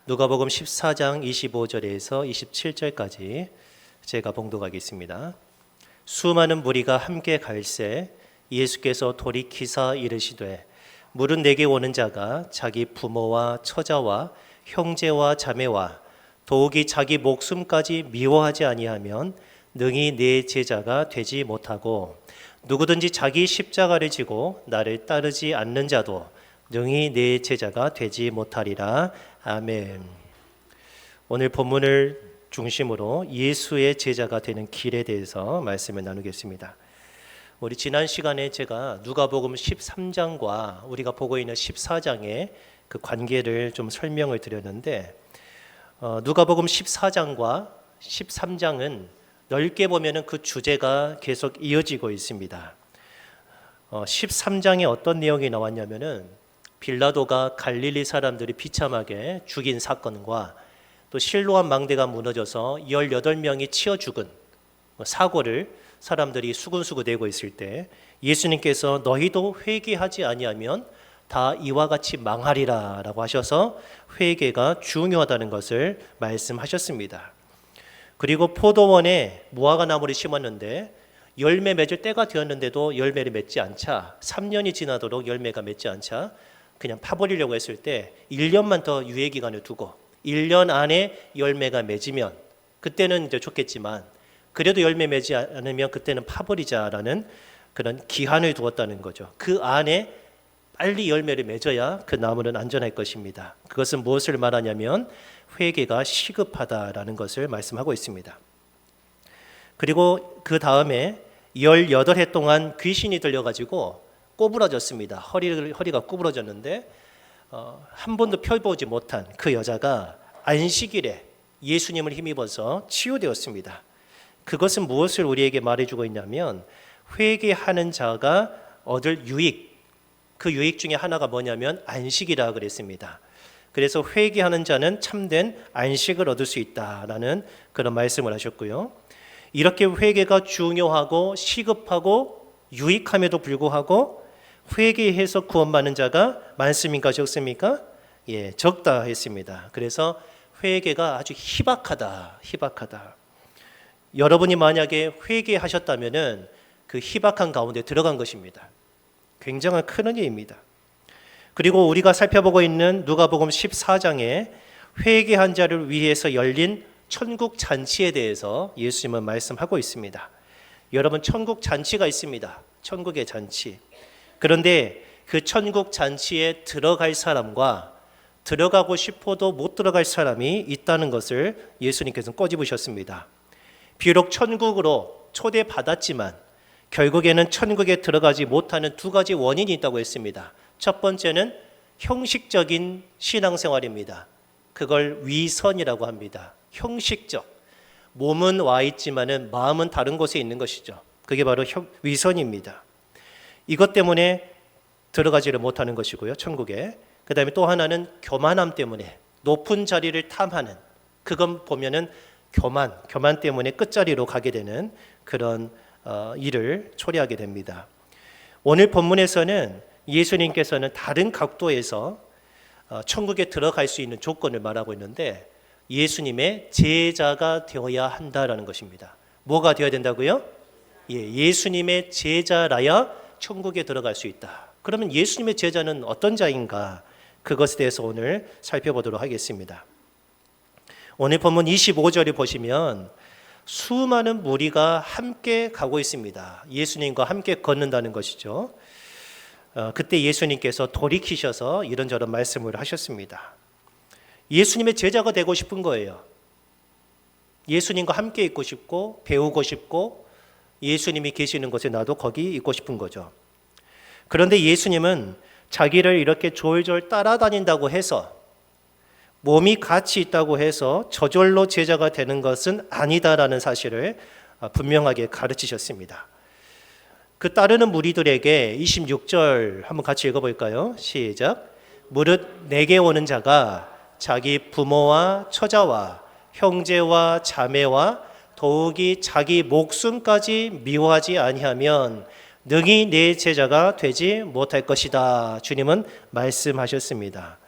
누가복음 14장 25절에서 27절까지 제가 봉독하겠습니다. 수많은 무리가 함께 갈새 예수께서 돌이키사 이르시되 물은 내게 오는 자가 자기 부모와 처자와 형제와 자매와 더욱이 자기 목숨까지 미워하지 아니하면 능히 내 제자가 되지 못하고 누구든지 자기 십자가를 지고 나를 따르지 않는 자도 능히 내 제자가 되지 못하리라. 아멘. 오늘 본문을 중심으로 예수의 제자가 되는 길에 대해서 말씀을 나누겠습니다. 우리 지난 시간에 제가 누가복음 13장과 우리가 보고 있는 14장의 그 관계를 좀 설명을 드렸는데 누가복음 14장과 13장은 넓게 보면은 그 주제가 계속 이어지고 있습니다. 13장에 어떤 내용이 나왔냐면은 빌라도가 갈릴리 사람들이 비참하게 죽인 사건과 또 실로암 망대가 무너져서 18명이 치어 죽은 사고를 사람들이 수군수구 내고 있을 때 예수님께서 너희도 회개하지 아니하면 다 이와 같이 망하리라 라고 하셔서 회개가 중요하다는 것을 말씀하셨습니다. 그리고 포도원에 무화과 나무를 심었는데 열매 맺을 때가 되었는데도 열매를 맺지 않자 3년이 지나도록 열매가 맺지 않자 그냥 파버리려고 했을 때 1년만 더 유예기간을 두고 1년 안에 열매가 맺으면 그때는 이제 좋겠지만 그래도 열매 맺지 않으면 그때는 파버리자라는 그런 기한을 두었다는 거죠. 그 안에 빨리 열매를 맺어야 그 나무는 안전할 것입니다. 그것은 무엇을 말하냐면 회개가 시급하다라는 것을 말씀하고 있습니다. 그리고 그 다음에 18해 동안 귀신이 들려가지고 꼬부라졌습니다. 허리가 구부러졌는데 한 번도 펴보지 못한 그 여자가 안식일에 예수님을 힘입어서 치유되었습니다. 그것은 무엇을 우리에게 말해주고 있냐면 회개하는 자가 얻을 유익, 그 유익 중에 하나가 뭐냐면 안식이라 그랬습니다. 그래서 회개하는 자는 참된 안식을 얻을 수 있다라는 그런 말씀을 하셨고요. 이렇게 회개가 중요하고 시급하고 유익함에도 불구하고 회개해서 구원받는 자가 많습니까? 적습니까? 예, 적다 했습니다. 그래서 회개가 아주 희박하다. 여러분이 만약에 회개하셨다면은 그 희박한 가운데 들어간 것입니다. 굉장한 큰 은혜입니다. 그리고 우리가 살펴보고 있는 누가복음 14장에 회개한 자를 위해서 열린 천국 잔치에 대해서 예수님은 말씀하고 있습니다. 여러분, 천국 잔치가 있습니다. 천국의 잔치. 그런데 그 천국 잔치에 들어갈 사람과 들어가고 싶어도 못 들어갈 사람이 있다는 것을 예수님께서는 꼬집으셨습니다. 비록 천국으로 초대받았지만 결국에는 천국에 들어가지 못하는 두 가지 원인이 있다고 했습니다. 첫 번째는 형식적인 신앙생활입니다. 그걸 위선이라고 합니다. 형식적. 몸은 와 있지만은 마음은 다른 곳에 있는 것이죠. 그게 바로 위선입니다. 이것 때문에 들어가지를 못하는 것이고요. 천국에. 그 다음에 또 하나는 교만함 때문에 높은 자리를 탐하는, 그건 보면은 교만 때문에 끝자리로 가게 되는 그런 일을 초래하게 됩니다. 오늘 본문에서는 예수님께서는 다른 각도에서 천국에 들어갈 수 있는 조건을 말하고 있는데 예수님의 제자가 되어야 한다라는 것입니다. 뭐가 되어야 된다고요? 예수님의 제자라야 천국에 들어갈 수 있다. 그러면 예수님의 제자는 어떤 자인가? 그것에 대해서 오늘 살펴보도록 하겠습니다. 오늘 본문 25절을 보시면 수많은 무리가 함께 가고 있습니다. 예수님과 함께 걷는다는 것이죠. 그때 예수님께서 돌이키셔서 이런저런 말씀을 하셨습니다. 예수님의 제자가 되고 싶은 거예요. 예수님과 함께 있고 싶고 배우고 싶고 예수님이 계시는 곳에 나도 거기 있고 싶은 거죠. 그런데 예수님은 자기를 이렇게 졸졸 따라다닌다고 해서 몸이 같이 있다고 해서 저절로 제자가 되는 것은 아니다라는 사실을 분명하게 가르치셨습니다. 그 따르는 무리들에게 26절 한번 같이 읽어볼까요? 시작. 무릇 내게 오는 자가 자기 부모와 처자와 형제와 자매와 더욱이 자기 목숨까지 미워하지 아니하면 능히 내 제자가 되지 못할 것이다. 주님은 말씀하셨습니다.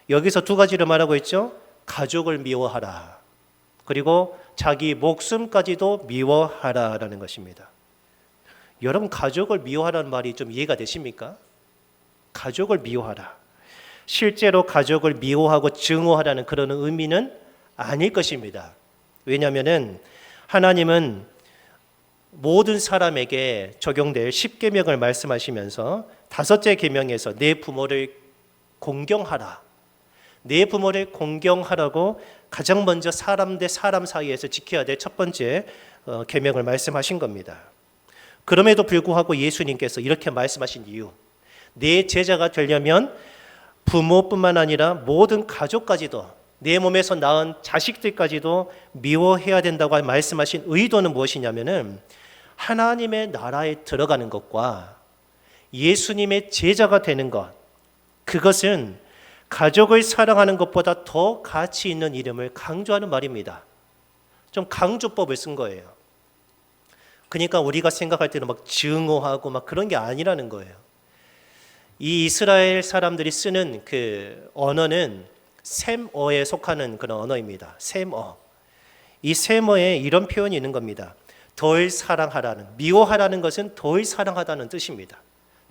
여기서 두 가지를 말하고 있죠. 가족을 미워하라. 그리고 자기 목숨까지도 미워하라라는 것입니다. 여러분, 가족을 미워하라는 말이 좀 이해가 되십니까? 가족을 미워하라. 실제로 가족을 미워하고 증오하라는 그런 의미는 아닐 것입니다. 왜냐하면 하나님은 모든 사람에게 적용될 10계명을 말씀하시면서 다섯째 계명에서 내 부모를 공경하라. 내 부모를 공경하라고 가장 먼저 사람 대 사람 사이에서 지켜야 될 첫 번째 계명을 말씀하신 겁니다. 그럼에도 불구하고 예수님께서 이렇게 말씀하신 이유, 내 제자가 되려면 부모뿐만 아니라 모든 가족까지도, 내 몸에서 낳은 자식들까지도 미워해야 된다고 말씀하신 의도는 무엇이냐면은 하나님의 나라에 들어가는 것과 예수님의 제자가 되는 것, 그것은 가족을 사랑하는 것보다 더 가치 있는 이름을 강조하는 말입니다. 좀 강조법을 쓴 거예요. 그러니까 우리가 생각할 때는 막 증오하고 막 그런 게 아니라는 거예요. 이 이스라엘 사람들이 쓰는 그 언어는 셈어에 속하는 그런 언어입니다. 셈어. 이 셈어에 이런 표현이 있는 겁니다. 덜 사랑하라는, 미워하라는 것은 덜 사랑하다는 뜻입니다.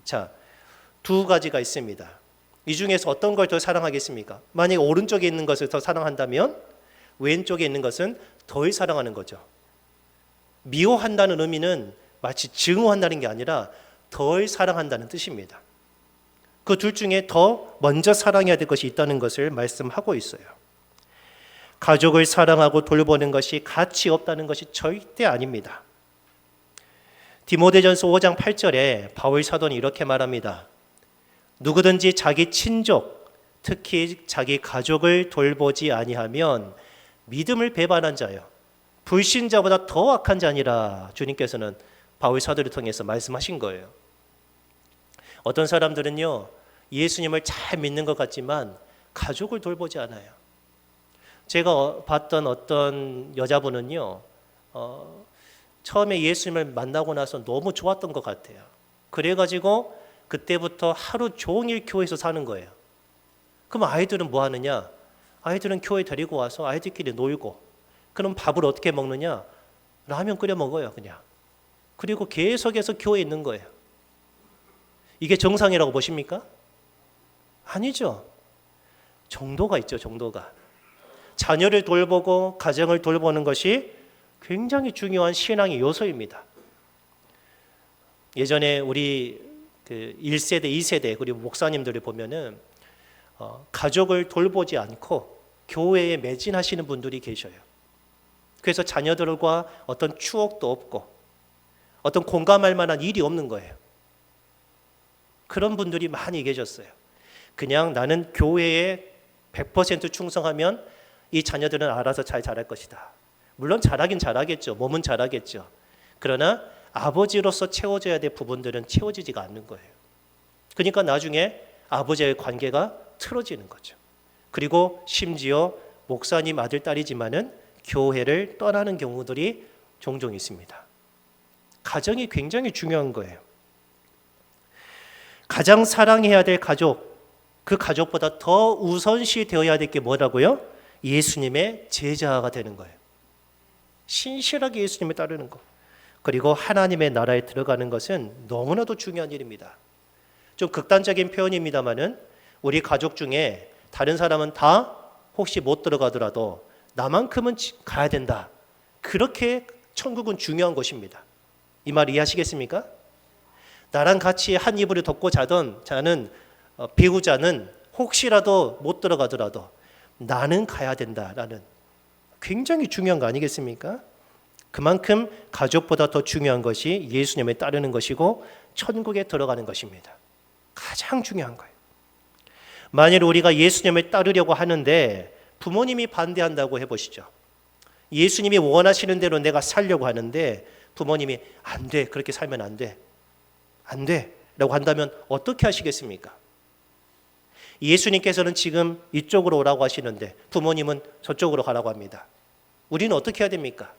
자, 두 가지가 있습니다. 이 중에서 어떤 걸 더 사랑하겠습니까? 만약 오른쪽에 있는 것을 더 사랑한다면 왼쪽에 있는 것은 덜 사랑하는 거죠. 미워한다는 의미는 마치 증오한다는 게 아니라 덜 사랑한다는 뜻입니다. 그 둘 중에 더 먼저 사랑해야 될 것이 있다는 것을 말씀하고 있어요. 가족을 사랑하고 돌보는 것이 가치 없다는 것이 절대 아닙니다. 디모데전서 5장 8절에 바울 사도는 이렇게 말합니다. 누구든지 자기 친족, 특히 자기 가족을 돌보지 아니하면 믿음을 배반한 자요, 불신자보다 더 악한 자니라. 주님께서는 바울 사도를 통해서 말씀하신 거예요. 어떤 사람들은요, 예수님을 잘 믿는 것 같지만 가족을 돌보지 않아요. 제가 봤던 어떤 여자분은요, 처음에 예수님을 만나고 나서 너무 좋았던 것 같아요. 그래가지고 그때부터 하루 종일 교회에서 사는 거예요. 그럼 아이들은 뭐 하느냐? 아이들은 교회 데리고 와서 아이들끼리 놀고, 그럼 밥을 어떻게 먹느냐? 라면 끓여 먹어요, 그냥. 그리고 계속해서 교회에 있는 거예요. 이게 정상이라고 보십니까? 아니죠. 정도가 있죠, 정도가. 자녀를 돌보고 가정을 돌보는 것이 굉장히 중요한 신앙의 요소입니다. 예전에 우리 1세대, 2세대 그리고 목사님들을 보면은 가족을 돌보지 않고 교회에 매진하시는 분들이 계셔요. 그래서 자녀들과 어떤 추억도 없고 어떤 공감할 만한 일이 없는 거예요. 그런 분들이 많이 계셨어요. 그냥 나는 교회에 100% 충성하면 이 자녀들은 알아서 잘 자랄 것이다. 물론 잘하긴 잘하겠죠. 몸은 잘하겠죠. 그러나 아버지로서 채워져야 될 부분들은 채워지지가 않는 거예요. 그러니까 나중에 아버지의 관계가 틀어지는 거죠. 그리고 심지어 목사님 아들, 딸이지만은 교회를 떠나는 경우들이 종종 있습니다. 가정이 굉장히 중요한 거예요. 가장 사랑해야 될 가족, 그 가족보다 더 우선시 되어야 될 게 뭐라고요? 예수님의 제자가 되는 거예요. 신실하게 예수님을 따르는 것. 그리고 하나님의 나라에 들어가는 것은 너무나도 중요한 일입니다. 좀 극단적인 표현입니다만은 우리 가족 중에 다른 사람은 다 혹시 못 들어가더라도 나만큼은 가야 된다. 그렇게 천국은 중요한 것입니다. 이 말 이해하시겠습니까? 나랑 같이 한 이불을 덮고 자는 배우자는 혹시라도 못 들어가더라도 나는 가야 된다라는 굉장히 중요한 거 아니겠습니까? 그만큼 가족보다 더 중요한 것이 예수님을 따르는 것이고 천국에 들어가는 것입니다. 가장 중요한 거예요. 만일 우리가 예수님을 따르려고 하는데 부모님이 반대한다고 해보시죠. 예수님이 원하시는 대로 내가 살려고 하는데 부모님이 안 돼, 그렇게 살면 안 돼, 안 돼 라고 한다면 어떻게 하시겠습니까? 예수님께서는 지금 이쪽으로 오라고 하시는데 부모님은 저쪽으로 가라고 합니다. 우리는 어떻게 해야 됩니까?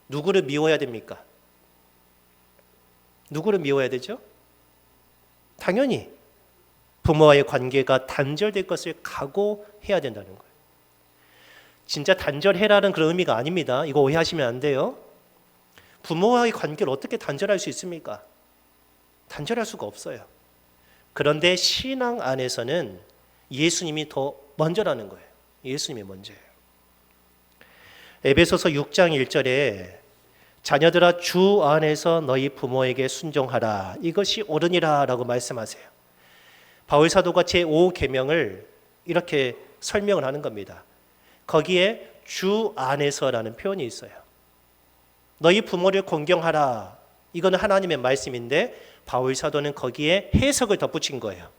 누구를 미워해야 됩니까? 누구를 미워해야 되죠? 당연히 부모와의 관계가 단절될 것을 각오해야 된다는 거예요. 진짜 단절해라는 그런 의미가 아닙니다. 이거 오해하시면 안 돼요. 부모와의 관계를 어떻게 단절할 수 있습니까? 단절할 수가 없어요. 그런데 신앙 안에서는 예수님이 더 먼저라는 거예요. 예수님이 먼저예요. 에베소서 6장 1절에 자녀들아 주 안에서 너희 부모에게 순종하라. 이것이 옳으니라 라고 말씀하세요. 바울 사도가 제5계명을 이렇게 설명을 하는 겁니다. 거기에 주 안에서라는 표현이 있어요. 너희 부모를 존경하라. 이거는 하나님의 말씀인데 바울 사도는 거기에 해석을 덧붙인 거예요.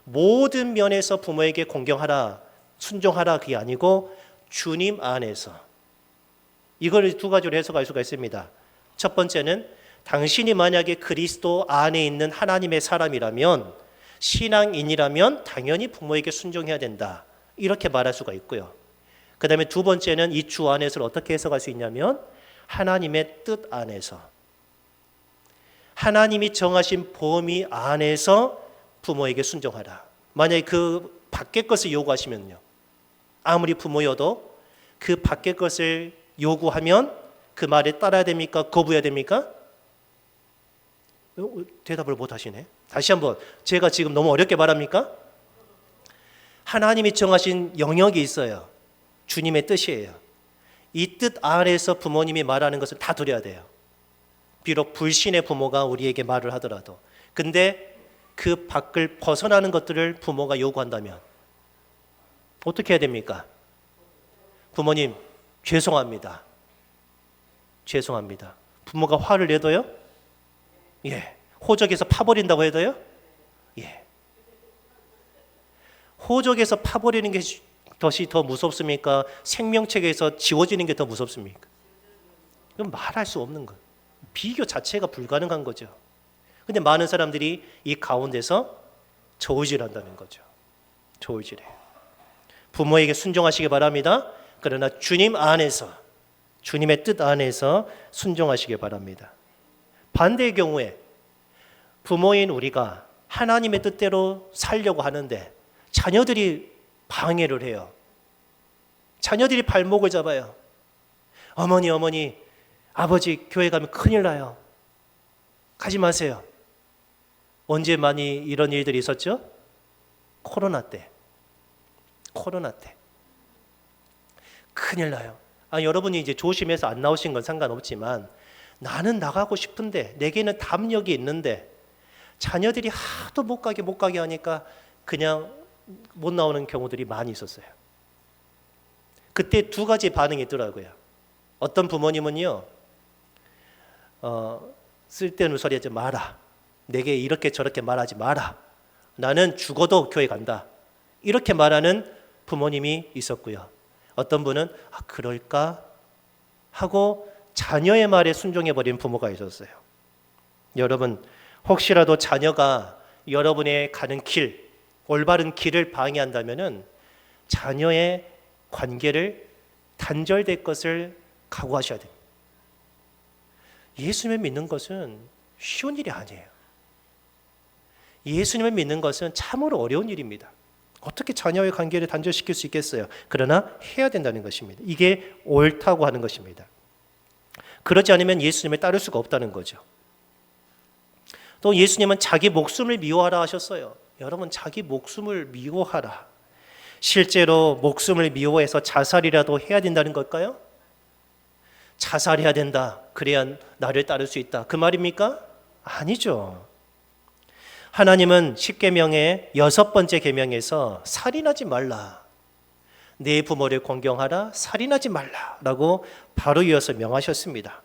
모든 면에서 부모에게 존경하라, 순종하라 그게 아니고 주님 안에서. 이걸 두 가지로 해석할 수가 있습니다. 첫 번째는 당신이 만약에 그리스도 안에 있는 하나님의 사람이라면, 신앙인이라면 당연히 부모에게 순종해야 된다. 이렇게 말할 수가 있고요. 그 다음에 두 번째는 이 주 안에서를 어떻게 해석할 수 있냐면 하나님의 뜻 안에서, 하나님이 정하신 범위 안에서 부모에게 순종하라. 만약에 그 밖의 것을 요구하시면요, 아무리 부모여도 그 밖의 것을 요구하면 그 말에 따라야 됩니까? 거부해야 됩니까? 대답을 못 하시네. 다시 한번, 제가 지금 너무 어렵게 말합니까? 하나님이 정하신 영역이 있어요. 주님의 뜻이에요. 이 뜻 안에서 부모님이 말하는 것을 다 들어야 돼요. 비록 불신의 부모가 우리에게 말을 하더라도. 근데 그 밖을 벗어나는 것들을 부모가 요구한다면 어떻게 해야 됩니까? 부모님, 죄송합니다. 죄송합니다. 부모가 화를 내도요? 예. 호적에서 파버린다고 해도요? 예. 호적에서 파버리는 것이 더 무섭습니까? 생명책에서 지워지는 게 더 무섭습니까? 이건 말할 수 없는 것. 비교 자체가 불가능한 거죠. 근데 많은 사람들이 이 가운데서 저울질한다는 거죠. 저울질해요. 부모에게 순종하시기 바랍니다. 그러나 주님 안에서, 주님의 뜻 안에서 순종하시기 바랍니다. 반대의 경우에 부모인 우리가 하나님의 뜻대로 살려고 하는데 자녀들이 방해를 해요. 자녀들이 발목을 잡아요. 어머니, 아버지 교회 가면 큰일 나요. 가지 마세요. 언제 많이 이런 일들이 있었죠? 코로나 때. 큰일 나요. 여러분이 이제 조심해서 안 나오신 건 상관없지만 나는 나가고 싶은데, 내게는 담력이 있는데 자녀들이 하도 못 가게 하니까 그냥 못 나오는 경우들이 많이 있었어요. 그때 두 가지 반응이 있더라고요. 어떤 부모님은요, 쓸데없는 소리 하지 마라. 내게 이렇게 저렇게 말하지 마라. 나는 죽어도 교회 간다. 이렇게 말하는 부모님이 있었고요. 어떤 분은 그럴까 하고 자녀의 말에 순종해버린 부모가 있었어요. 여러분, 혹시라도 자녀가 여러분의 가는 길, 올바른 길을 방해한다면 자녀의 관계를 단절될 것을 각오하셔야 됩니다. 예수님을 믿는 것은 쉬운 일이 아니에요. 예수님을 믿는 것은 참으로 어려운 일입니다. 어떻게 자녀의 관계를 단절시킬 수 있겠어요? 그러나 해야 된다는 것입니다. 이게 옳다고 하는 것입니다. 그러지 않으면 예수님을 따를 수가 없다는 거죠. 또 예수님은 자기 목숨을 미워하라 하셨어요. 여러분, 자기 목숨을 미워하라. 실제로 목숨을 미워해서 자살이라도 해야 된다는 걸까요? 자살해야 된다. 그래야 나를 따를 수 있다. 그 말입니까? 아니죠. 하나님은 10계명의 6번째 계명에서 살인하지 말라, 내 부모를 공경하라, 살인하지 말라라고 바로 이어서 명하셨습니다.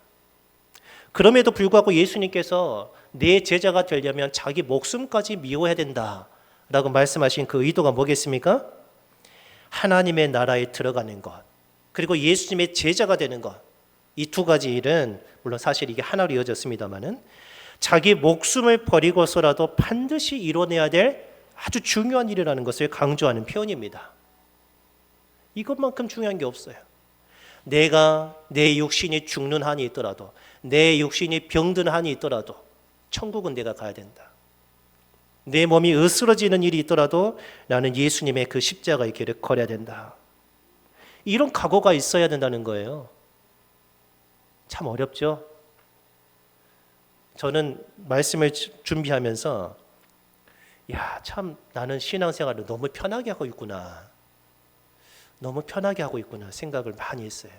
그럼에도 불구하고 예수님께서 내 제자가 되려면 자기 목숨까지 미워해야 된다라고 말씀하신 그 의도가 뭐겠습니까? 하나님의 나라에 들어가는 것, 그리고 예수님의 제자가 되는 것, 이 두 가지 일은 물론 사실 이게 하나로 이어졌습니다마는 자기 목숨을 버리고서라도 반드시 이뤄내야 될 아주 중요한 일이라는 것을 강조하는 표현입니다. 이것만큼 중요한 게 없어요. 내가 내 육신이 죽는 한이 있더라도, 내 육신이 병든 한이 있더라도 천국은 내가 가야 된다. 내 몸이 으스러지는 일이 있더라도 나는 예수님의 그 십자가의 길을 걸어야 된다. 이런 각오가 있어야 된다는 거예요. 참 어렵죠? 저는 말씀을 준비하면서 참 나는 신앙생활을 너무 편하게 하고 있구나. 너무 편하게 하고 있구나 생각을 많이 했어요.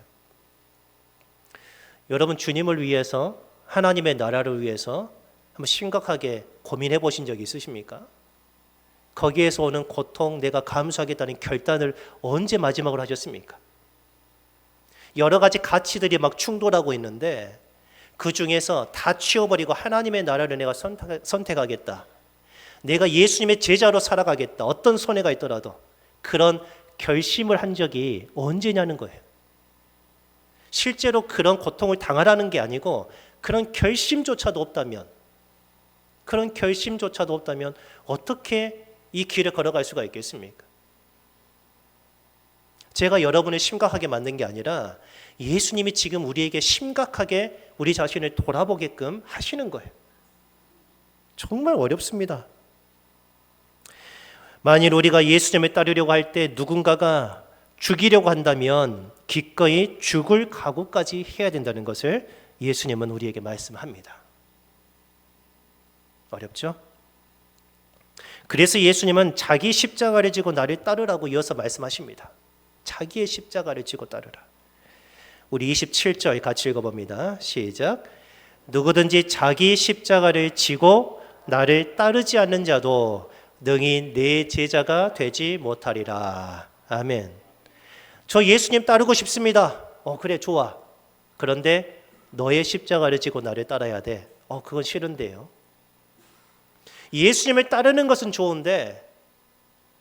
여러분 주님을 위해서 하나님의 나라를 위해서 한번 심각하게 고민해 보신 적이 있으십니까? 거기에서 오는 고통 내가 감수하겠다는 결단을 언제 마지막으로 하셨습니까? 여러 가지 가치들이 막 충돌하고 있는데 그 중에서 다 치워버리고 하나님의 나라를 내가 선택하겠다. 내가 예수님의 제자로 살아가겠다. 어떤 손해가 있더라도 그런 결심을 한 적이 언제냐는 거예요. 실제로 그런 고통을 당하라는 게 아니고 그런 결심조차도 없다면 어떻게 이 길을 걸어갈 수가 있겠습니까? 제가 여러분을 심각하게 만든 게 아니라 예수님이 지금 우리에게 심각하게 우리 자신을 돌아보게끔 하시는 거예요. 정말 어렵습니다. 만일 우리가 예수님을 따르려고 할 때 누군가가 죽이려고 한다면 기꺼이 죽을 각오까지 해야 된다는 것을 예수님은 우리에게 말씀합니다. 어렵죠? 그래서 예수님은 자기 십자가를 지고 나를 따르라고 이어서 말씀하십니다. 자기의 십자가를 지고 따르라. 우리 27절 같이 읽어봅니다. 시작. 누구든지 자기 십자가를 지고 나를 따르지 않는 자도 능히 내 제자가 되지 못하리라. 아멘. 저 예수님 따르고 싶습니다. 그래 좋아. 그런데 너의 십자가를 지고 나를 따라야 돼. 그건 싫은데요. 예수님을 따르는 것은 좋은데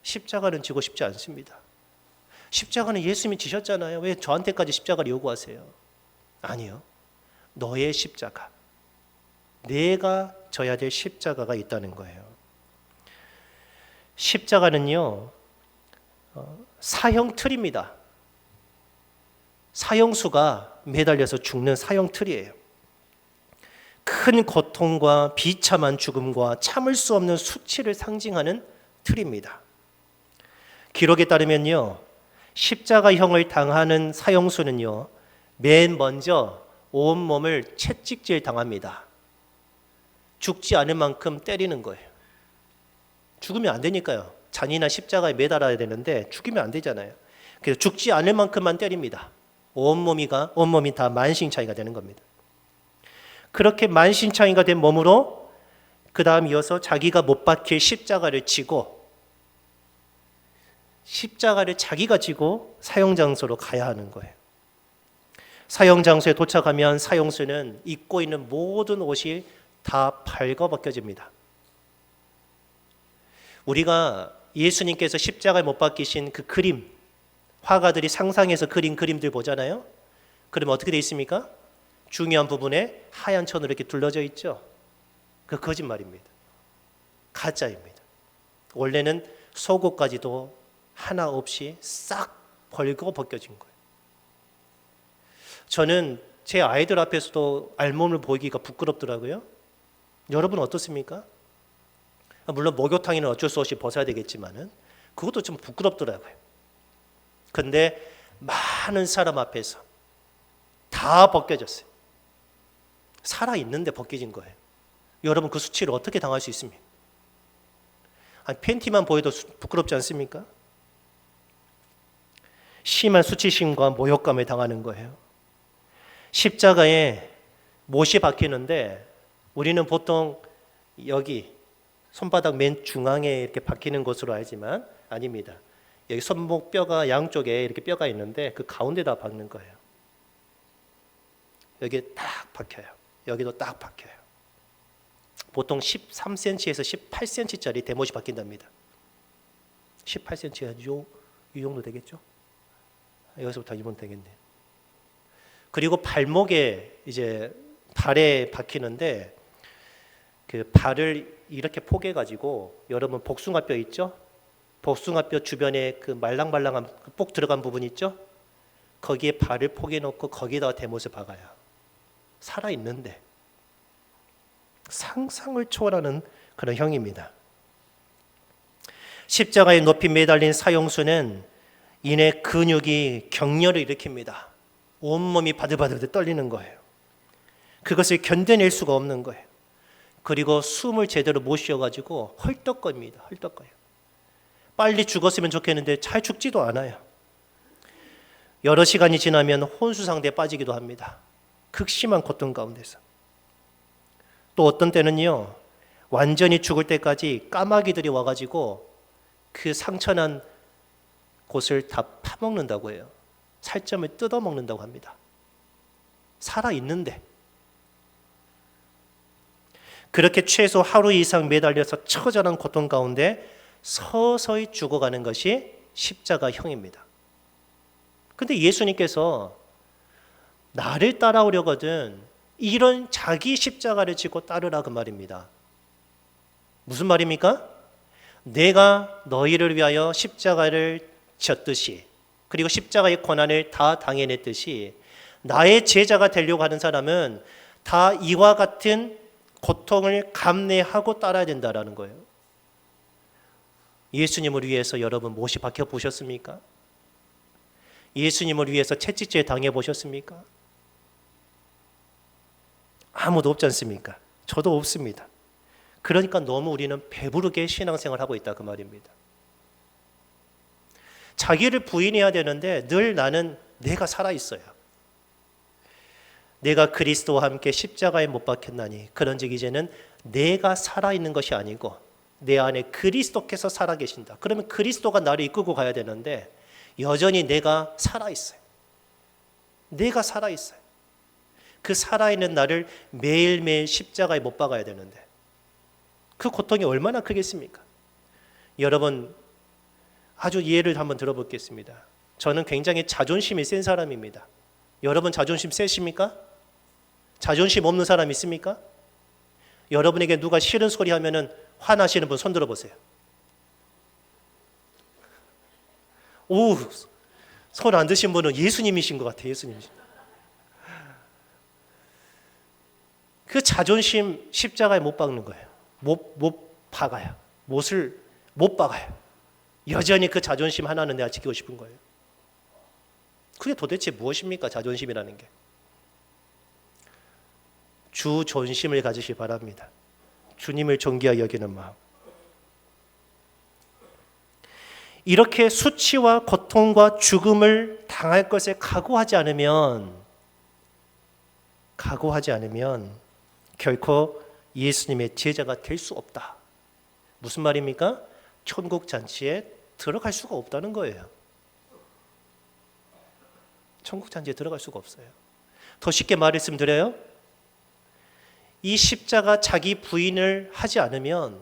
십자가는 지고 싶지 않습니다. 십자가는 예수님이 지셨잖아요. 왜 저한테까지 십자가를 요구하세요? 아니요. 너의 십자가, 내가 져야 될 십자가가 있다는 거예요. 십자가는요 사형 틀입니다. 사형수가 매달려서 죽는 사형 틀이에요. 큰 고통과 비참한 죽음과 참을 수 없는 수치를 상징하는 틀입니다. 기록에 따르면요 십자가형을 당하는 사형수는요 맨 먼저 온몸을 채찍질 당합니다. 죽지 않을 만큼 때리는 거예요. 죽으면 안 되니까요. 잔인한 십자가에 매달아야 되는데 죽이면 안 되잖아요. 그래서 죽지 않을 만큼만 때립니다. 온몸이 다 만신창이가 되는 겁니다. 그렇게 만신창이가 된 몸으로 그 다음 이어서 자기가 못 박힐 십자가를 지고 십자가를 자기가 지고 사형장소로 가야 하는 거예요. 사형장소에 도착하면 사형수는 입고 있는 모든 옷이 다 발가벗겨집니다. 우리가 예수님께서 십자가에 못 박히신 그 그림, 화가들이 상상해서 그린 그림들 보잖아요. 그러면 어떻게 되어 있습니까? 중요한 부분에 하얀 천으로 이렇게 둘러져 있죠. 그 거짓말입니다. 가짜입니다. 원래는 속옷까지도 하나 없이 싹 벌거 벗겨진 거예요. 저는 제 아이들 앞에서도 알몸을 보이기가 부끄럽더라고요. 여러분 어떻습니까? 물론 목욕탕에는 어쩔 수 없이 벗어야 되겠지만은 그것도 좀 부끄럽더라고요. 근데 많은 사람 앞에서 다 벗겨졌어요. 살아있는데 벗겨진 거예요. 여러분 그 수치를 어떻게 당할 수 있습니까? 팬티만 보여도 부끄럽지 않습니까? 심한 수치심과 모욕감을 당하는 거예요. 십자가에 못이 박히는데 우리는 보통 여기 손바닥 맨 중앙에 이렇게 박히는 것으로 알지만 아닙니다. 여기 손목 뼈가 양쪽에 이렇게 뼈가 있는데 그 가운데다 박는 거예요. 여기에 딱 박혀요. 여기도 딱 박혀요. 보통 13cm에서 18cm짜리 대못이 박힌답니다. 18cm가 이 정도 되겠죠? 여기서부터 이면 되겠네요. 그리고 발목에 이제 발에 박히는데 그 발을 이렇게 포개 가지고 여러분 복숭아뼈 있죠? 복숭아뼈 주변에 그 말랑말랑한 뽁 들어간 부분 있죠? 거기에 발을 포개 놓고 거기에다가 대못을 박아요. 살아 있는데 상상을 초월하는 그런 형입니다. 십자가에 높이 매달린 사형수는 이내 근육이 격렬을 일으킵니다. 온몸이 바들바들 떨리는 거예요. 그것을 견뎌낼 수가 없는 거예요. 그리고 숨을 제대로 못 쉬어가지고 헐떡겁니다. 헐떡거려요. 빨리 죽었으면 좋겠는데 잘 죽지도 않아요. 여러 시간이 지나면 혼수상태에 빠지기도 합니다. 극심한 고통 가운데서. 또 어떤 때는요, 완전히 죽을 때까지 까마귀들이 와가지고 그 상처난 곳을 다 파먹는다고 해요. 살점을 뜯어먹는다고 합니다. 살아있는데. 그렇게 최소 하루 이상 매달려서 처절한 고통 가운데 서서히 죽어가는 것이 십자가형입니다. 근데 예수님께서 나를 따라오려거든 이런 자기 십자가를 지고 따르라 그 말입니다. 무슨 말입니까? 내가 너희를 위하여 십자가를 졌듯이, 그리고 십자가의 고난을 다 당해냈듯이 나의 제자가 되려고 하는 사람은 다 이와 같은 고통을 감내하고 따라야 된다라는 거예요. 예수님을 위해서 여러분 못이 박혀 보셨습니까? 예수님을 위해서 채찍질 당해 보셨습니까? 아무도 없지 않습니까? 저도 없습니다. 그러니까 너무 우리는 배부르게 신앙생활을 하고 있다 그 말입니다. 자기를 부인해야 되는데 늘 나는 내가 살아있어요. 내가 그리스도와 함께 십자가에 못 박혔나니 그런즉 이제는 내가 살아있는 것이 아니고 내 안에 그리스도께서 살아계신다. 그러면 그리스도가 나를 이끌고 가야 되는데 여전히 내가 살아있어요. 내가 살아있어요. 그 살아있는 나를 매일매일 십자가에 못 박아야 되는데 그 고통이 얼마나 크겠습니까? 여러분, 아주 예를 한번 들어보겠습니다. 저는 굉장히 자존심이 센 사람입니다. 여러분 자존심 세십니까? 자존심 없는 사람 있습니까? 여러분에게 누가 싫은 소리 하면은 화나시는 분 손 들어보세요. 오, 손 안 드신 분은 예수님이신 것 같아요. 예수님이신. 그 자존심 십자가에 못 박는 거예요. 못 박아요. 못을 못 박아요. 여전히 그 자존심 하나는 내가 지키고 싶은 거예요. 그게 도대체 무엇입니까? 자존심이라는 게. 주 존심을 가지시기 바랍니다. 주님을 존귀하게 여기는 마음. 이렇게 수치와 고통과 죽음을 당할 것을 각오하지 않으면 결코 예수님의 제자가 될 수 없다. 무슨 말입니까? 천국 잔치에 들어갈 수가 없다는 거예요. 천국 잔치에 들어갈 수가 없어요. 더 쉽게 말씀드려요. 이 십자가 자기 부인을 하지 않으면,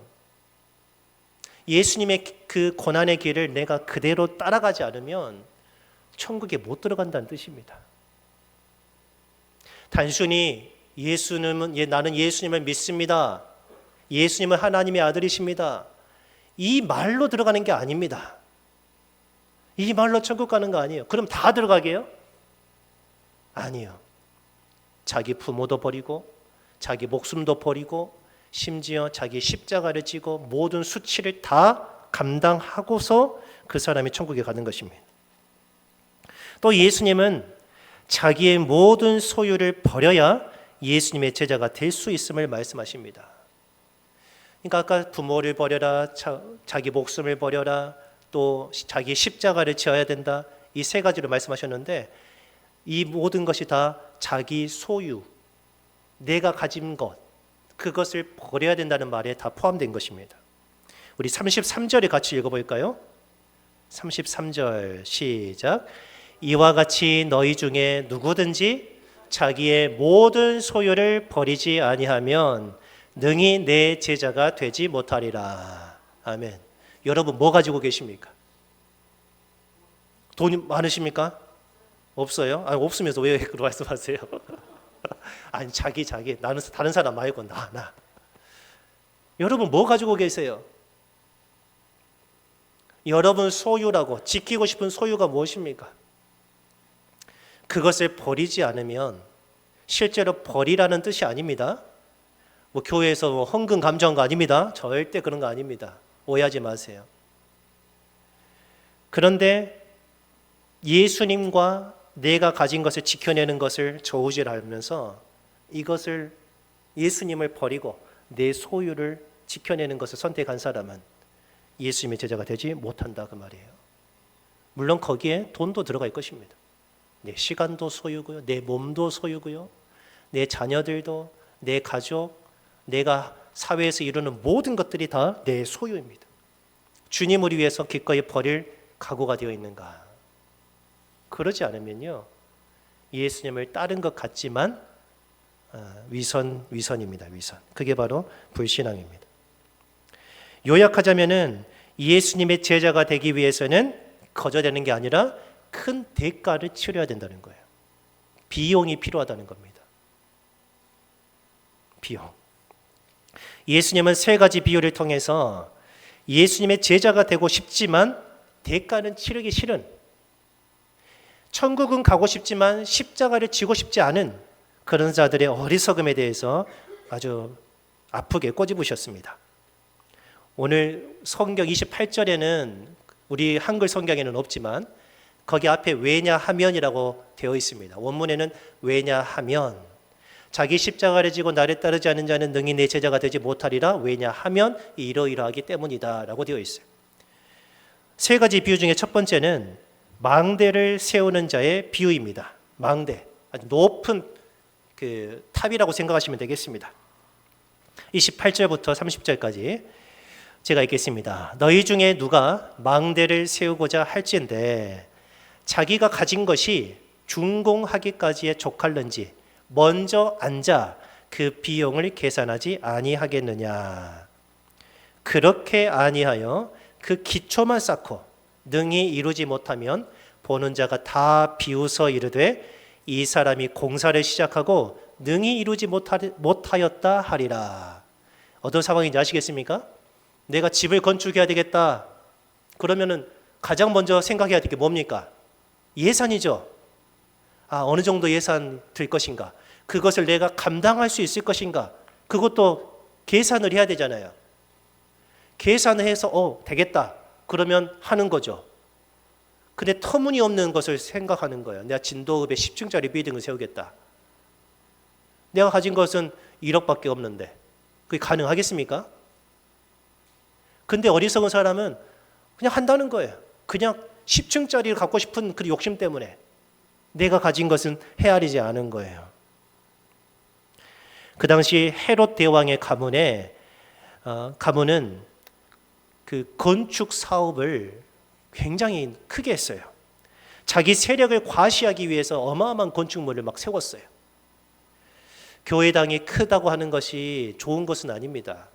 예수님의 그 고난의 길을 내가 그대로 따라가지 않으면 천국에 못 들어간다는 뜻입니다. 단순히 나는 예수님을 믿습니다. 예수님은 하나님의 아들이십니다. 이 말로 들어가는 게 아닙니다. 이 말로 천국 가는 거 아니에요. 그럼 다 들어가게요? 아니요. 자기 부모도 버리고 자기 목숨도 버리고 심지어 자기 십자가를 지고 모든 수치를 다 감당하고서 그 사람이 천국에 가는 것입니다. 또 예수님은 자기의 모든 소유를 버려야 예수님의 제자가 될 수 있음을 말씀하십니다. 그러니까 아까 부모를 버려라, 자기 목숨을 버려라, 또 자기 십자가를 지어야 된다, 이 세 가지로 말씀하셨는데 이 모든 것이 다 자기 소유, 내가 가진 것, 그것을 버려야 된다는 말에 다 포함된 것입니다. 우리 33절에 같이 읽어볼까요? 33절 시작. 이와 같이 너희 중에 누구든지 자기의 모든 소유를 버리지 아니하면 능히 내 제자가 되지 못하리라. 아멘. 여러분 뭐 가지고 계십니까? 돈이 많으십니까? 없어요? 아니, 없으면서 왜 그렇게 말씀하세요? 아니 자기 나는 다른 사람 말고 나. 여러분 뭐 가지고 계세요? 여러분 소유라고 지키고 싶은 소유가 무엇입니까? 그것을 버리지 않으면, 실제로 버리라는 뜻이 아닙니다. 뭐 교회에서 헌금 감정한 거 아닙니다. 절대 그런 거 아닙니다. 오해하지 마세요. 그런데 예수님과 내가 가진 것을 지켜내는 것을 저우질하면서 이것을 예수님을 버리고 내 소유를 지켜내는 것을 선택한 사람은 예수님의 제자가 되지 못한다 그 말이에요. 물론 거기에 돈도 들어갈 것입니다. 내 시간도 소유고요, 내 몸도 소유고요, 내 자녀들도, 내 가족, 내가 사회에서 이루는 모든 것들이 다 내 소유입니다. 주님을 위해서 기꺼이 버릴 각오가 되어 있는가? 그러지 않으면요, 예수님을 따른 것 같지만 위선입니다. 위선. 그게 바로 불신앙입니다. 요약하자면은 예수님의 제자가 되기 위해서는 거저되는 게 아니라 큰 대가를 치러야 된다는 거예요. 비용이 필요하다는 겁니다. 비용. 예수님은 세 가지 비유를 통해서 예수님의 제자가 되고 싶지만 대가는 치르기 싫은, 천국은 가고 싶지만 십자가를 지고 싶지 않은 그런 자들의 어리석음에 대해서 아주 아프게 꼬집으셨습니다. 오늘 성경 28절에는 우리 한글 성경에는 없지만 거기 앞에 왜냐하면이라고 되어 있습니다. 원문에는 왜냐하면 자기 십자가를 지고 나를 따르지 않는 자는 능히 내 제자가 되지 못하리라. 왜냐하면 이러이러하기 때문이다 라고 되어 있어요. 세 가지 비유 중에 첫 번째는 망대를 세우는 자의 비유입니다. 망대, 아주 높은 그 탑이라고 생각하시면 되겠습니다. 28절부터 30절까지 제가 읽겠습니다. 너희 중에 누가 망대를 세우고자 할진대 자기가 가진 것이 준공하기까지에 족할는지 먼저 앉아 그 비용을 계산하지 아니하겠느냐. 그렇게 아니하여 그 기초만 쌓고 능히 이루지 못하면 보는 자가 다 비웃어 이르되 이 사람이 공사를 시작하고 능히 이루지 못하였다 하리라. 어떤 상황인지 아시겠습니까? 내가 집을 건축해야 되겠다. 그러면은 가장 먼저 생각해야 될 게 뭡니까? 예산이죠. 어느 정도 예산 들 것인가? 그것을 내가 감당할 수 있을 것인가? 그것도 계산을 해야 되잖아요. 계산을 해서 되겠다. 그러면 하는 거죠. 근데 터무니없는 것을 생각하는 거예요. 내가 진도읍에 10층짜리 빌딩을 세우겠다. 내가 가진 것은 1억밖에 없는데 그게 가능하겠습니까? 근데 어리석은 사람은 그냥 한다는 거예요. 그냥 10층짜리를 갖고 싶은 그 욕심 때문에 내가 가진 것은 헤아리지 않은 거예요. 그 당시 헤롯 대왕의 가문은 그 건축 사업을 굉장히 크게 했어요. 자기 세력을 과시하기 위해서 어마어마한 건축물을 막 세웠어요. 교회당이 크다고 하는 것이 좋은 것은 아닙니다.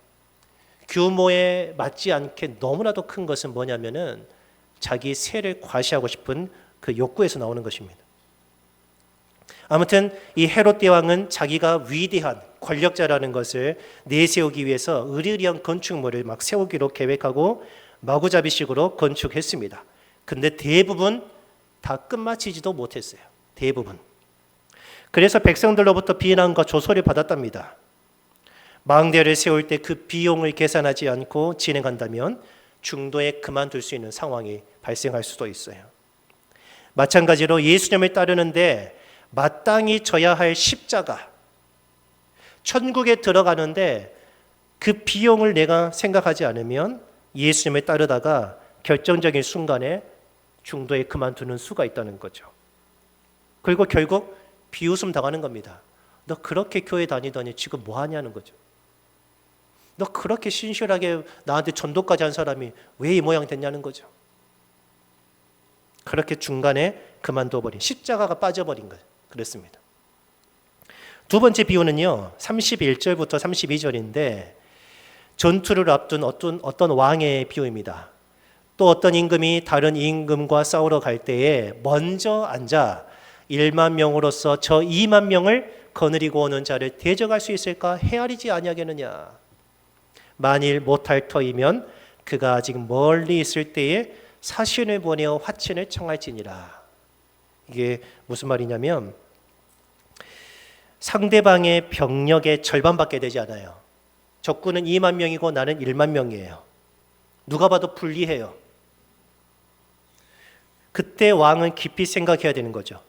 규모에 맞지 않게 너무나도 큰 것은 뭐냐면은 자기 세를 과시하고 싶은 그 욕구에서 나오는 것입니다. 아무튼 이 헤롯 대왕은 자기가 위대한 권력자라는 것을 내세우기 위해서 으리으리한 건축물을 막 세우기로 계획하고 마구잡이식으로 건축했습니다. 근데 대부분 다 끝마치지도 못했어요. 대부분. 그래서 백성들로부터 비난과 조소를 받았답니다. 망대를 세울 때 그 비용을 계산하지 않고 진행한다면 중도에 그만둘 수 있는 상황이 발생할 수도 있어요. 마찬가지로 예수님을 따르는데 마땅히 져야 할 십자가, 천국에 들어가는데 그 비용을 내가 생각하지 않으면 예수님을 따르다가 결정적인 순간에 중도에 그만두는 수가 있다는 거죠. 그리고 결국 비웃음 당하는 겁니다. 너 그렇게 교회 다니더니 지금 뭐 하냐는 거죠. 너 그렇게 신실하게 나한테 전도까지 한 사람이 왜 이 모양 됐냐는 거죠. 그렇게 중간에 그만둬버린, 십자가가 빠져버린 거예요. 그렇습니다. 두 번째 비유는요, 31절부터 32절인데 전투를 앞둔 어떤 왕의 비유입니다. 또 어떤 임금이 다른 임금과 싸우러 갈 때에 먼저 앉아 1만 명으로서 저 2만 명을 거느리고 오는 자를 대적할 수 있을까 헤아리지 아니하겠느냐. 만일 못할 터이면 그가 아직 멀리 있을 때에 사신을 보내어 화친을 청할지니라. 이게 무슨 말이냐면 상대방의 병력의 절반밖에 되지 않아요. 적군은 2만 명이고 나는 1만 명이에요. 누가 봐도 불리해요. 그때 왕은 깊이 생각해야 되는 거죠.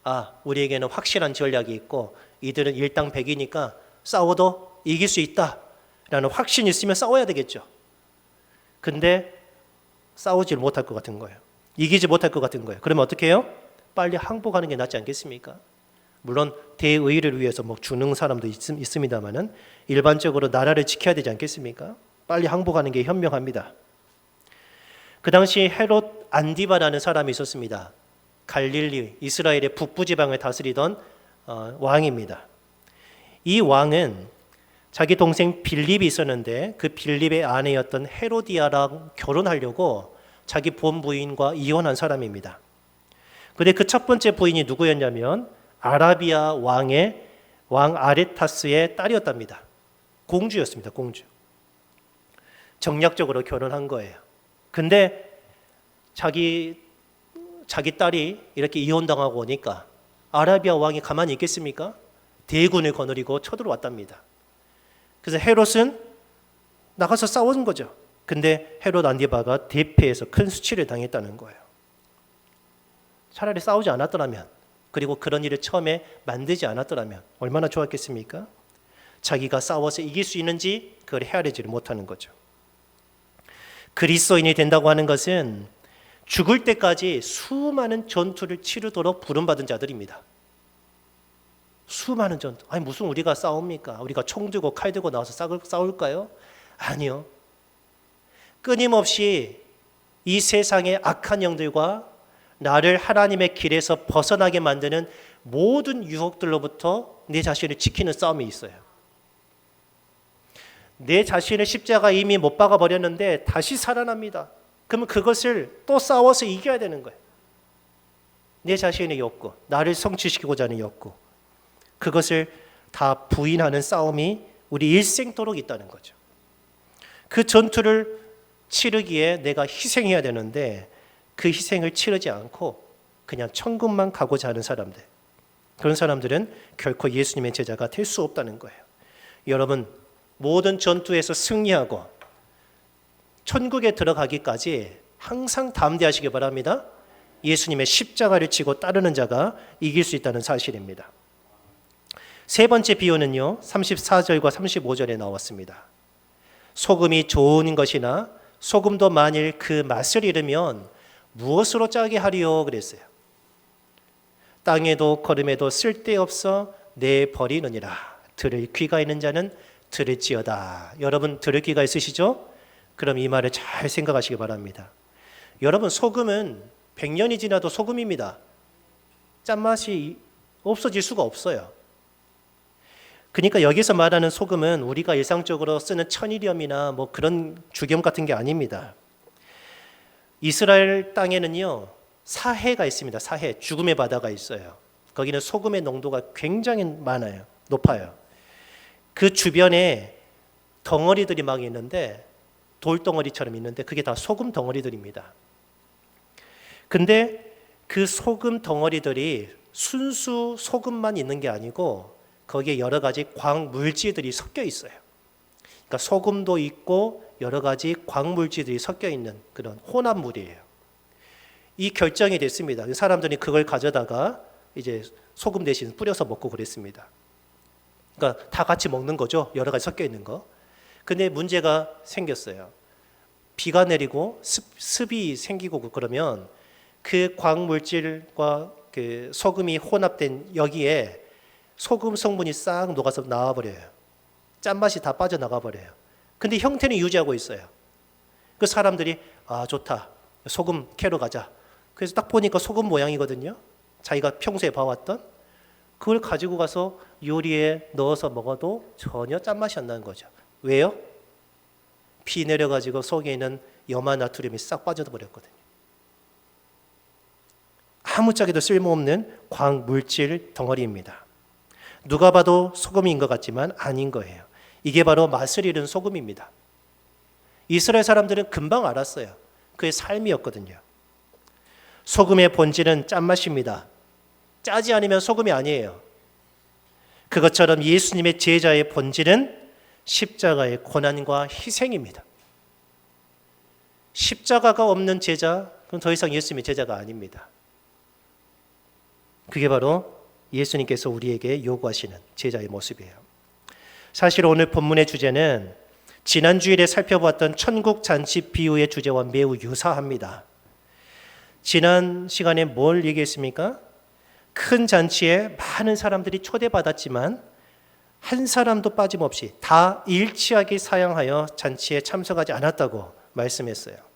아, 우리에게는 확실한 전략이 있고 이들은 일당백이니까 싸워도 이길 수 있다라는 확신이 있으면 싸워야 되겠죠. 근데 싸우지 못할 것 같은 거예요. 이기지 못할 것 같은 거예요. 그러면 어떻게 해요? 빨리 항복하는 게 낫지 않겠습니까? 물론 대의를 위해서 뭐 죽는 사람도 있습니다만은 일반적으로 나라를 지켜야 되지 않겠습니까? 빨리 항복하는 게 현명합니다. 그 당시 헤롯 안디바라는 사람이 있었습니다. 갈릴리 이스라엘의 북부 지방을 다스리던 왕입니다. 이 왕은 자기 동생 빌립이 있었는데 그 빌립의 아내였던 헤로디아랑 결혼하려고 자기 본 부인과 이혼한 사람입니다. 그런데 그 첫 번째 부인이 누구였냐면 아라비아 왕 아레타스의 딸이었답니다. 공주였습니다. 공주. 정략적으로 결혼한 거예요. 근데 자기 딸이 이렇게 이혼당하고 오니까 아라비아 왕이 가만히 있겠습니까? 대군을 거느리고 쳐들어왔답니다. 그래서 헤롯은 나가서 싸운 거죠. 근데 헤롯 안디바가 대패해서 큰 수치를 당했다는 거예요. 차라리 싸우지 않았더라면, 그리고 그런 일을 처음에 만들지 않았더라면 얼마나 좋았겠습니까? 자기가 싸워서 이길 수 있는지 그걸 헤아리지를 못하는 거죠. 그리스도인이 된다고 하는 것은 죽을 때까지 수많은 전투를 치르도록 부름받은 자들입니다. 수많은 전투. 아니 무슨 우리가 싸웁니까? 우리가 총 들고 칼 들고 나와서 싸울까요? 아니요. 끊임없이 이 세상의 악한 영들과 나를 하나님의 길에서 벗어나게 만드는 모든 유혹들로부터 내 자신을 지키는 싸움이 있어요. 내 자신을 십자가 이미 못 박아 버렸는데 다시 살아납니다. 그러면 그것을 또 싸워서 이겨야 되는 거예요. 내 자신의 욕구, 나를 성취시키고자 하는 욕구, 그것을 다 부인하는 싸움이 우리 일생도록 있다는 거죠. 그 전투를 치르기에 내가 희생해야 되는데 그 희생을 치르지 않고 그냥 천국만 가고자 하는 사람들, 그런 사람들은 결코 예수님의 제자가 될 수 없다는 거예요. 여러분, 모든 전투에서 승리하고 천국에 들어가기까지 항상 담대하시기 바랍니다. 예수님의 십자가를 지고 따르는 자가 이길 수 있다는 사실입니다. 세 번째 비유는요, 34절과 35절에 나왔습니다. 소금이 좋은 것이나 소금도 만일 그 맛을 잃으면 무엇으로 짜게 하리요? 그랬어요. 땅에도 거름에도 쓸데없어 내버리느니라. 들을 귀가 있는 자는 들을지어다. 여러분 들을 귀가 있으시죠? 그럼 이 말을 잘 생각하시기 바랍니다. 여러분, 소금은 100년이 지나도 소금입니다. 짠맛이 없어질 수가 없어요. 그러니까 여기서 말하는 소금은 우리가 일상적으로 쓰는 천일염이나 뭐 그런 죽염 같은 게 아닙니다. 이스라엘 땅에는요, 사해가 있습니다. 사해, 죽음의 바다가 있어요. 거기는 소금의 농도가 굉장히 많아요. 높아요. 그 주변에 덩어리들이 막 있는데, 돌덩어리처럼 있는데 그게 다 소금 덩어리들입니다. 근데 그 소금 덩어리들이 순수 소금만 있는 게 아니고 거기에 여러 가지 광물질들이 섞여 있어요. 그러니까 소금도 있고 여러 가지 광물질들이 섞여 있는 그런 혼합물이에요. 이 결정이 됐습니다. 사람들이 그걸 가져다가 이제 소금 대신 뿌려서 먹고 그랬습니다. 그러니까 다 같이 먹는 거죠. 여러 가지 섞여 있는 거. 근데 문제가 생겼어요. 비가 내리고 습이 생기고 그러면 그 광물질과 그 소금이 혼합된 여기에 소금 성분이 싹 녹아서 나와버려요. 짠맛이 다 빠져나가 버려요. 근데 형태는 유지하고 있어요. 그 사람들이 아 좋다, 소금 캐러 가자. 그래서 딱 보니까 소금 모양이거든요. 자기가 평소에 봐왔던. 그걸 가지고 가서 요리에 넣어서 먹어도 전혀 짠맛이 안 나는 거죠. 왜요? 비 내려가지고 속에 있는 염화 나트륨이 싹 빠져버렸거든요. 아무짝에도 쓸모없는 광물질 덩어리입니다. 누가 봐도 소금인 것 같지만 아닌 거예요. 이게 바로 맛을 잃은 소금입니다. 이스라엘 사람들은 금방 알았어요. 그의 삶이었거든요. 소금의 본질은 짠맛입니다. 짜지 않으면 소금이 아니에요. 그것처럼 예수님의 제자의 본질은 십자가의 고난과 희생입니다. 십자가가 없는 제자 그럼 더 이상 예수님의 제자가 아닙니다. 그게 바로 예수님께서 우리에게 요구하시는 제자의 모습이에요. 사실 오늘 본문의 주제는 지난 주일에 살펴보았던 천국 잔치 비유의 주제와 매우 유사합니다. 지난 시간에 뭘 얘기했습니까? 큰 잔치에 많은 사람들이 초대받았지만 한 사람도 빠짐없이 다 일치하게 사양하여 잔치에 참석하지 않았다고 말씀했어요.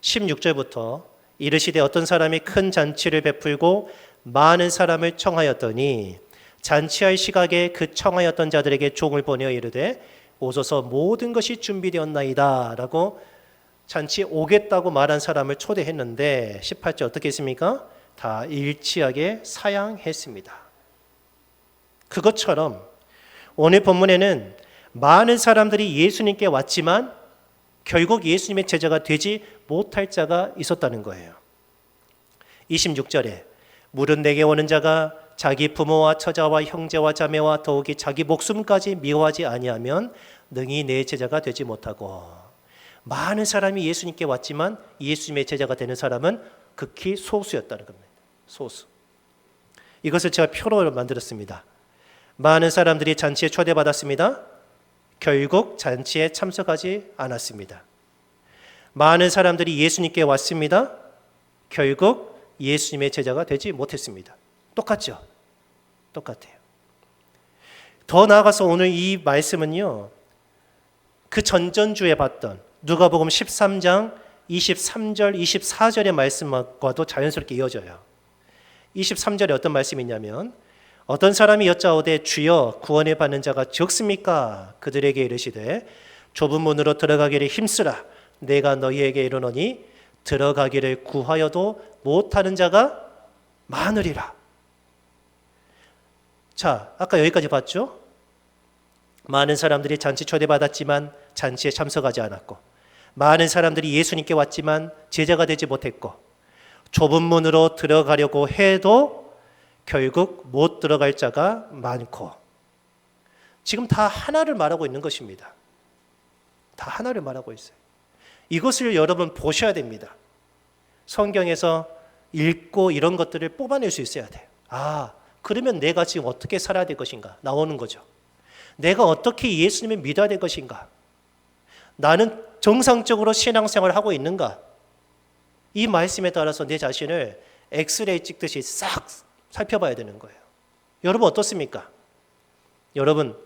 16절부터 이르시되 어떤 사람이 큰 잔치를 베풀고 많은 사람을 청하였더니 잔치할 시각에 그 청하였던 자들에게 종을 보내어 이르되 오소서 모든 것이 준비되었나이다 라고 잔치에 오겠다고 말한 사람을 초대했는데 18절 어떻게 했습니까? 다 일치하게 사양했습니다. 그것처럼 오늘 본문에는 많은 사람들이 예수님께 왔지만 결국 예수님의 제자가 되지 못할 자가 있었다는 거예요. 26절에 물은 내게 오는 자가 자기 부모와 처자와 형제와 자매와 더욱이 자기 목숨까지 미워하지 아니하면 능히 내 제자가 되지 못하고, 많은 사람이 예수님께 왔지만 예수님의 제자가 되는 사람은 극히 소수였다는 겁니다. 소수. 이것을 제가 표로 만들었습니다. 많은 사람들이 잔치에 초대받았습니다. 결국 잔치에 참석하지 않았습니다. 많은 사람들이 예수님께 왔습니다. 결국 예수님의 제자가 되지 못했습니다. 똑같죠? 똑같아요. 더 나아가서 오늘 이 말씀은요, 그 전전주에 봤던 누가복음 13장 23절, 24절의 말씀과도 자연스럽게 이어져요. 23절에 어떤 말씀이 있냐면 어떤 사람이 여짜오되 주여 구원을 받는 자가 적습니까? 그들에게 이르시되 좁은 문으로 들어가기를 힘쓰라. 내가 너희에게 이르노니 들어가기를 구하여도 못하는 자가 많으리라. 자, 아까 여기까지 봤죠? 많은 사람들이 잔치 초대받았지만 잔치에 참석하지 않았고, 많은 사람들이 예수님께 왔지만 제자가 되지 못했고, 좁은 문으로 들어가려고 해도 결국 못 들어갈 자가 많고, 지금 다 하나를 말하고 있는 것입니다. 다 하나를 말하고 있어요. 이것을 여러분 보셔야 됩니다. 성경에서 읽고 이런 것들을 뽑아낼 수 있어야 돼요. 아, 그러면 내가 지금 어떻게 살아야 될 것인가 나오는 거죠. 내가 어떻게 예수님을 믿어야 될 것인가, 나는 정상적으로 신앙생활을 하고 있는가, 이 말씀에 따라서 내 자신을 엑스레이 찍듯이 싹 살펴봐야 되는 거예요. 여러분 어떻습니까? 여러분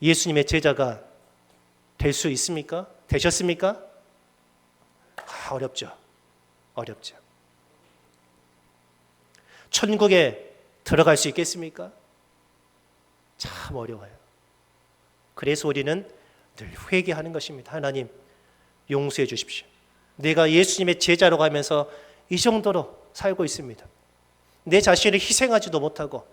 예수님의 제자가 될 수 있습니까? 되셨습니까? 어렵죠. 어렵죠. 천국에 들어갈 수 있겠습니까? 참 어려워요. 그래서 우리는 늘 회개하는 것입니다. 하나님 용서해 주십시오. 내가 예수님의 제자로 가면서 이 정도로 살고 있습니다. 내 자신을 희생하지도 못하고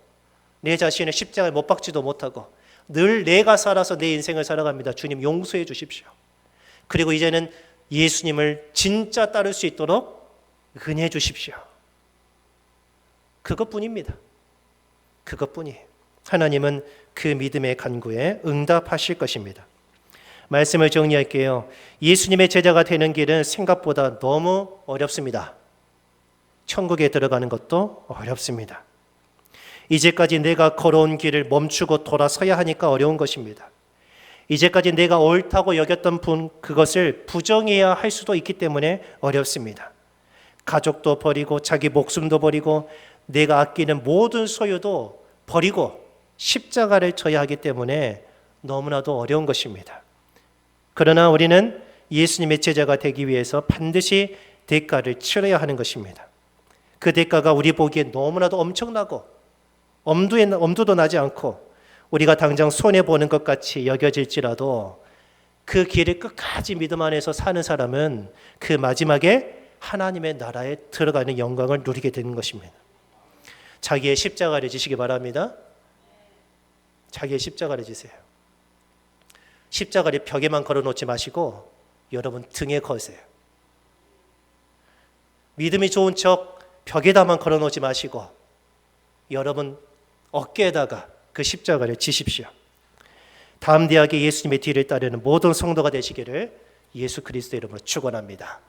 내 자신을 십자가에 못 박지도 못하고 늘 내가 살아서 내 인생을 살아갑니다. 주님 용서해 주십시오. 그리고 이제는 예수님을 진짜 따를 수 있도록 은혜해 주십시오. 그것뿐입니다. 그것뿐이에요. 하나님은 그 믿음의 간구에 응답하실 것입니다. 말씀을 정리할게요. 예수님의 제자가 되는 길은 생각보다 너무 어렵습니다. 천국에 들어가는 것도 어렵습니다. 이제까지 내가 걸어온 길을 멈추고 돌아서야 하니까 어려운 것입니다. 이제까지 내가 옳다고 여겼던 그것을 부정해야 할 수도 있기 때문에 어렵습니다. 가족도 버리고 자기 목숨도 버리고 내가 아끼는 모든 소유도 버리고 십자가를 져야 하기 때문에 너무나도 어려운 것입니다. 그러나 우리는 예수님의 제자가 되기 위해서 반드시 대가를 치러야 하는 것입니다. 그 대가가 우리 보기에 너무나도 엄청나고 엄두도 나지 않고 우리가 당장 손해보는 것 같이 여겨질지라도 그 길을 끝까지 믿음 안에서 사는 사람은 그 마지막에 하나님의 나라에 들어가는 영광을 누리게 되는 것입니다. 자기의 십자가를 지시기 바랍니다. 자기의 십자가를 지세요. 십자가를 벽에만 걸어놓지 마시고 여러분 등에 거세요. 믿음이 좋은 척 벽에다만 걸어놓지 마시고 여러분 어깨에다가 그 십자가를 지십시오. 담대하게 예수님의 뒤를 따르는 모든 성도가 되시기를 예수 그리스도의 이름으로 축원합니다.